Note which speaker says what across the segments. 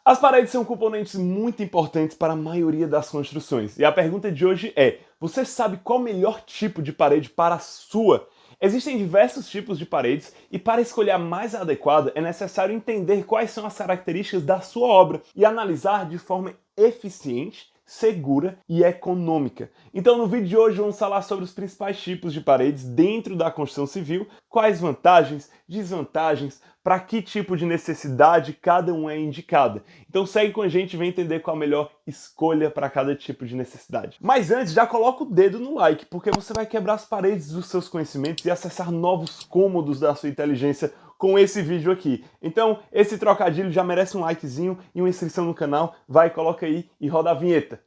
Speaker 1: As paredes são componentes muito importantes para a maioria das construções. E a pergunta de hoje é: você sabe qual o melhor tipo de parede para a sua? Existem diversos tipos de paredes e para escolher a mais adequada é necessário entender quais são as características da sua obra e analisar de forma eficiente, segura e econômica. Então no vídeo de hoje vamos falar sobre os principais tipos de paredes dentro da construção civil, quais vantagens, desvantagens, para que tipo de necessidade cada um é indicada. Então segue com a gente e vem entender qual a melhor escolha para cada tipo de necessidade. Mas antes, já coloca o dedo no like, porque você vai quebrar as paredes dos seus conhecimentos e acessar novos cômodos da sua inteligência com esse vídeo aqui. Então, esse trocadilho já merece um likezinho e uma inscrição no canal. Vai, coloca aí e roda a vinheta.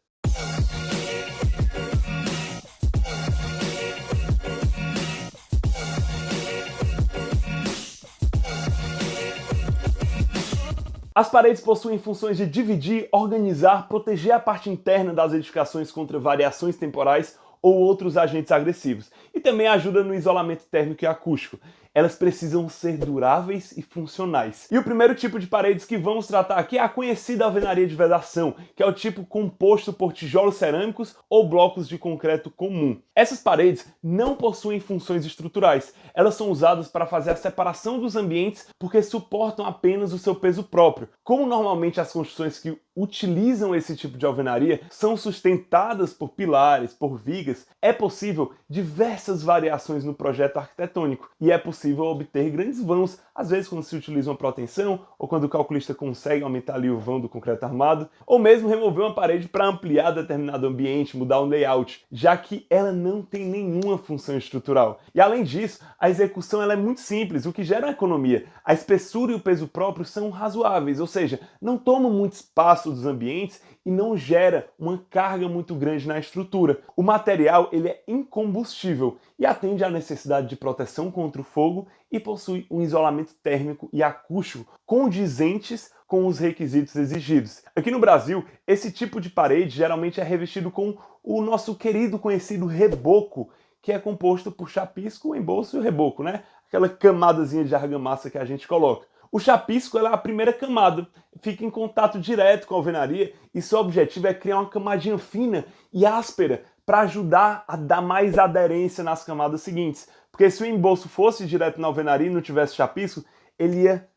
Speaker 1: As paredes possuem funções de dividir, organizar, proteger a parte interna das edificações contra variações temporais ou outros agentes agressivos, e também ajuda no isolamento térmico e acústico. Elas precisam ser duráveis e funcionais. E o primeiro tipo de paredes que vamos tratar aqui é a conhecida alvenaria de vedação, que é o tipo composto por tijolos cerâmicos ou blocos de concreto comum. Essas paredes não possuem funções estruturais, elas são usadas para fazer a separação dos ambientes porque suportam apenas o seu peso próprio. Como normalmente as construções que utilizam esse tipo de alvenaria são sustentadas por pilares, por vigas, é possível diversas variações no projeto arquitetônico e é possível obter grandes vãos, às vezes quando se utiliza uma proteção ou quando o calculista consegue aumentar ali o vão do concreto armado, ou mesmo remover uma parede para ampliar determinado ambiente, mudar o layout, já que ela não tem nenhuma função estrutural. E além disso, a execução ela é muito simples, o que gera uma economia. A espessura e o peso próprio são razoáveis, ou seja, não tomam muito espaço dos ambientes e não gera uma carga muito grande na estrutura. O material ele é incombustível e atende à necessidade de proteção contra o fogo e possui um isolamento térmico e acústico condizentes com os requisitos exigidos. Aqui no Brasil, esse tipo de parede geralmente é revestido com o nosso querido conhecido reboco, que é composto por chapisco, o embolso e o reboco, né? Aquela camadazinha de argamassa que a gente coloca. O chapisco é a primeira camada, fica em contato direto com a alvenaria e seu objetivo é criar uma camadinha fina e áspera para ajudar a dar mais aderência nas camadas seguintes. Porque se o embolso fosse direto na alvenaria e não tivesse chapisco, ele ia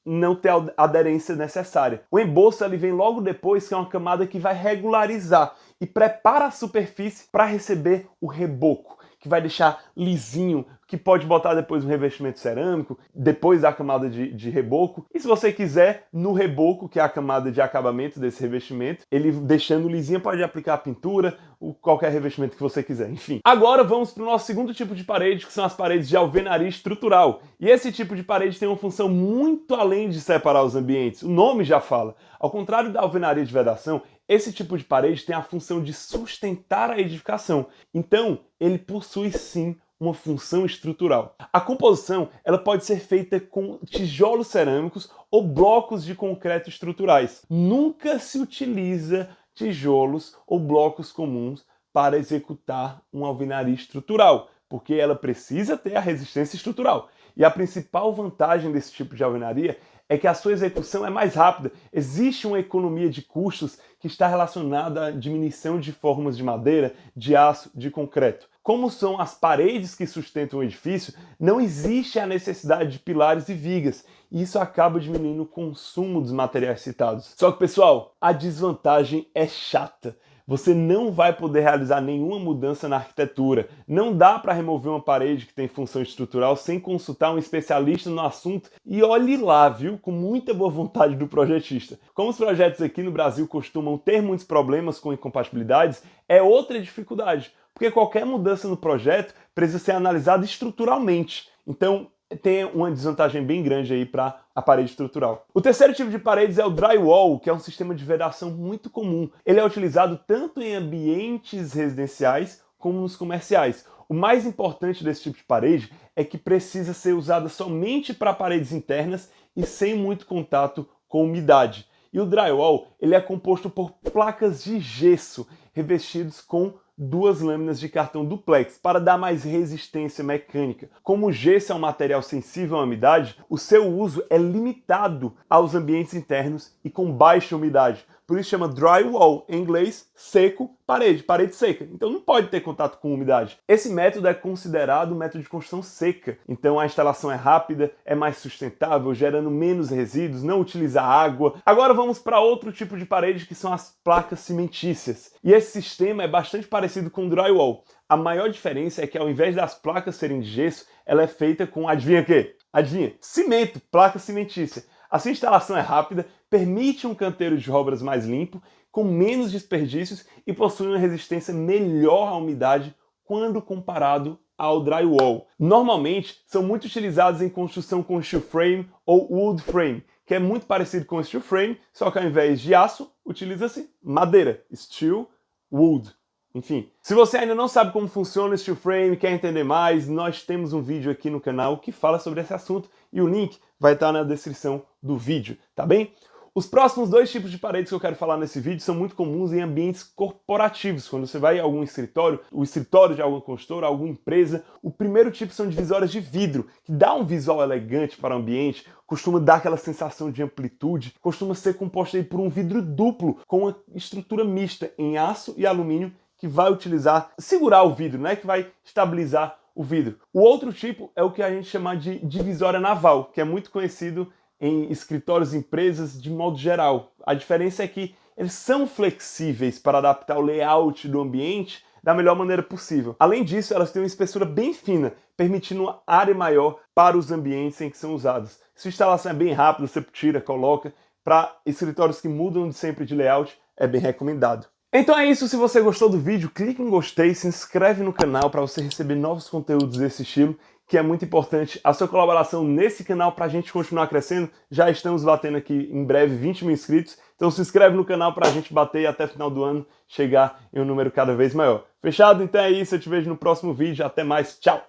Speaker 1: não ter a aderência necessária. O embolso ele vem logo depois, que é uma camada que vai regularizar e prepara a superfície para receber o reboco, que vai deixar lisinho, que pode botar depois um revestimento cerâmico, depois da camada de reboco. E se você quiser, no reboco, que é a camada de acabamento desse revestimento, ele deixando lisinho, pode aplicar a pintura, ou qualquer revestimento que você quiser, enfim. Agora vamos para o nosso segundo tipo de parede, que são as paredes de alvenaria estrutural. E esse tipo de parede tem uma função muito além de separar os ambientes, o nome já fala. Ao contrário da alvenaria de vedação, esse tipo de parede tem a função de sustentar a edificação. Então, ele possui sim uma função estrutural. A composição ela pode ser feita com tijolos cerâmicos ou blocos de concreto estruturais. Nunca se utiliza tijolos ou blocos comuns para executar uma alvenaria estrutural, porque ela precisa ter a resistência estrutural. E a principal vantagem desse tipo de alvenaria é que a sua execução é mais rápida. Existe uma economia de custos que está relacionada à diminuição de formas de madeira, de aço, de concreto. Como são as paredes que sustentam o edifício, não existe a necessidade de pilares e vigas, e isso acaba diminuindo o consumo dos materiais citados. Só que, pessoal, a desvantagem é chata. Você não vai poder realizar nenhuma mudança na arquitetura. Não dá para remover uma parede que tem função estrutural sem consultar um especialista no assunto e olhe lá, viu? Com muita boa vontade do projetista. Como os projetos aqui no Brasil costumam ter muitos problemas com incompatibilidades, é outra dificuldade, porque qualquer mudança no projeto precisa ser analisada estruturalmente. Então, tem uma desvantagem bem grande aí para a parede estrutural. O terceiro tipo de paredes é o drywall, que é um sistema de vedação muito comum. Ele é utilizado tanto em ambientes residenciais como nos comerciais. O mais importante desse tipo de parede é que precisa ser usada somente para paredes internas e sem muito contato com umidade. E o drywall ele é composto por placas de gesso revestidos com 2 lâminas de cartão duplex para dar mais resistência mecânica. Como o gesso é um material sensível à umidade, o seu uso é limitado aos ambientes internos e com baixa umidade. Por isso chama drywall, em inglês, seco, parede seca. Então não pode ter contato com umidade. Esse método é considerado um método de construção seca. Então a instalação é rápida, é mais sustentável, gerando menos resíduos, não utiliza água. Agora vamos para outro tipo de parede, que são as placas cimentícias. E esse sistema é bastante parecido com o drywall. A maior diferença é que ao invés das placas serem de gesso, ela é feita com, adivinha o quê? Adivinha? Cimento, placa cimentícia. A sua instalação é rápida, permite um canteiro de obras mais limpo, com menos desperdícios e possui uma resistência melhor à umidade quando comparado ao drywall. Normalmente, são muito utilizados em construção com steel frame ou wood frame, que é muito parecido com steel frame, só que ao invés de aço, utiliza-se madeira, steel, wood. Enfim, se você ainda não sabe como funciona o steel frame, quer entender mais, nós temos um vídeo aqui no canal que fala sobre esse assunto e o link vai estar na descrição do vídeo, tá bem? Os próximos 2 tipos de paredes que eu quero falar nesse vídeo são muito comuns em ambientes corporativos. Quando você vai a algum escritório, o escritório de alguma consultora, alguma empresa, o primeiro tipo são divisórias de vidro, que dá um visual elegante para o ambiente, costuma dar aquela sensação de amplitude, costuma ser composta aí por um vidro duplo, com uma estrutura mista em aço e alumínio, que vai segurar o vidro, né? Que vai estabilizar o vidro. O outro tipo é o que a gente chama de divisória naval, que é muito conhecido em escritórios e empresas de modo geral. A diferença é que eles são flexíveis para adaptar o layout do ambiente da melhor maneira possível. Além disso, elas têm uma espessura bem fina, permitindo uma área maior para os ambientes em que são usados. Se a instalação é bem rápida, você tira, coloca. Para escritórios que mudam sempre de layout, é bem recomendado. Então é isso, se você gostou do vídeo, clique em gostei, se inscreve no canal para você receber novos conteúdos desse estilo, que é muito importante a sua colaboração nesse canal para a gente continuar crescendo. Já estamos batendo aqui em breve 20 mil inscritos, então se inscreve no canal para a gente bater e até o final do ano chegar em um número cada vez maior. Fechado? Então é isso, eu te vejo no próximo vídeo, até mais, tchau!